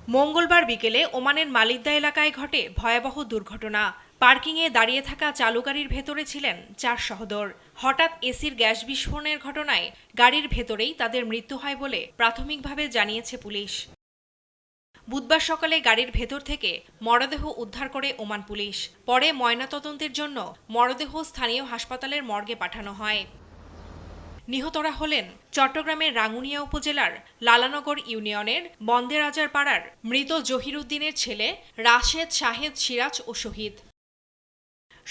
মঙ্গলবার বিকেলে ওমানের মালিদ্দা এলাকায় ঘটে ভয়াবহ দুর্ঘটনা। পার্কিংয়ে দাঁড়িয়ে থাকা চালু গাড়ির ভেতরে ছিলেন 4 সহোদর। হঠাৎ এসির গ্যাস বিস্ফোরণের ঘটনায় গাড়ির ভেতরেই তাদের মৃত্যু হয় বলে প্রাথমিকভাবে জানিয়েছে পুলিশ। বুধবার সকালে গাড়ির ভেতর থেকে মরদেহ উদ্ধার করে ওমান পুলিশ। পরে ময়নাতদন্তের জন্য মরদেহ স্থানীয় হাসপাতালের মর্গে পাঠানো হয়। নিহতরা হলেন চট্টগ্রামের রাঙ্গুনিয়া উপজেলার লালানগর ইউনিয়নের বন্দেরাজার পাড়ার মৃত জহিরুদ্দিনের ছেলে রাশেদ, শাহেদ, সিরাজ ও শহীদ।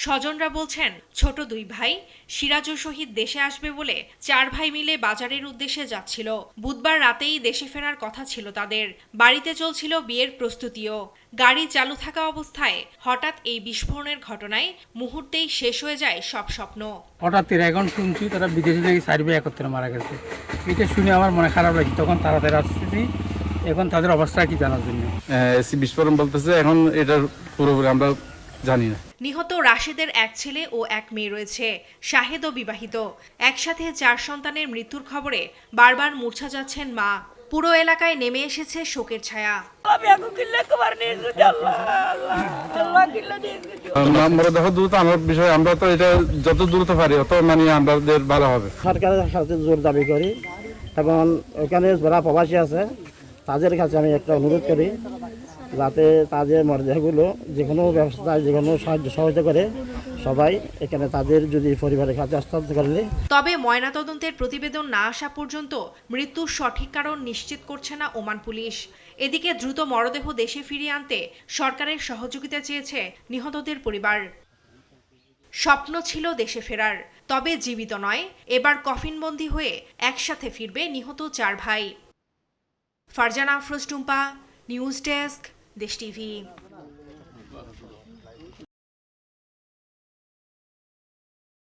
স্বজনরা বলছেন, ছোট 2 ভাই সিরাজ ও শহীদ দেশে আসবে বলে 4 ভাই মিলে বাজারের উদ্দেশ্যে যাচ্ছিল। বুধবার রাতেই দেশে ফেরার কথা ছিল তাদের। বাড়িতে চলছিল বিয়ের প্রস্তুতিও। গাড়ি চালু থাকা অবস্থায় হঠাৎ এই বিস্ফোরণের ঘটনায় মুহূর্তেই শেষ হয়ে যায় সব স্বপ্ন। হঠাৎ এখন শুনছি তারা বিদেশি থেকে 4 ভাই একত্রে মারা গেছে। এটা শুনে আমার মনে খারাপ লাগছে। তখন তাড়াতাড়ি আসতেছি, এখন তাদের অবস্থা কি জানার জন্য। এসি বিস্ফোরণ বলতেছে, এখন এটার পুরোপুরি আমরা জানি না। নিহত রাশেদের 1 ছেলে ও 1 মেয়ে রয়েছে। শাহেদও বিবাহিত। একসাথে 4 সন্তানের মৃত্যুর খবরে বারবার মূর্ছা যাচ্ছেন মা। পুরো এলাকায় নেমে এসেছে শোকের ছায়া। মরদেহ দ্রুত আমার বিষয়, আমরা তো এটা যত দ্রুত পারি অত মানে আমাদের ভালো হবে। সরকারের সাথে জোর দাবি করি এবং ওখানে যারা প্রবাসী আছে তাদের কাছে আমি একটা অনুরোধ করি যাতে তাদের মরদেহগুলো যে কোনো ব্যবস্থায় যে কোনো সাহায্য সহযোগিতা করে সবাই এখানে তাদের যদি পরিবারের কাছে হস্তান্তর করলে। তবে ময়নাতদন্তের প্রতিবেদন না আসা পর্যন্ত মৃত্যুর সঠিক কারণ নিশ্চিত করছে না ওমান পুলিশ। এদিকে দ্রুত মরদেহ দেশে ফিরিয়ে আনতে সরকারের সহযোগিতা চেয়েছে নিহতদের পরিবার। স্বপ্ন ছিল দেশে ফেরার, তবে জীবিত নয়। এবার কফিনবন্দি হয়ে একসাথে ফিরবে নিহত 4 ভাই। ফারজানা আফরোজ টুম্পা, নিউজ ডেস্ক, দেশ টিভি।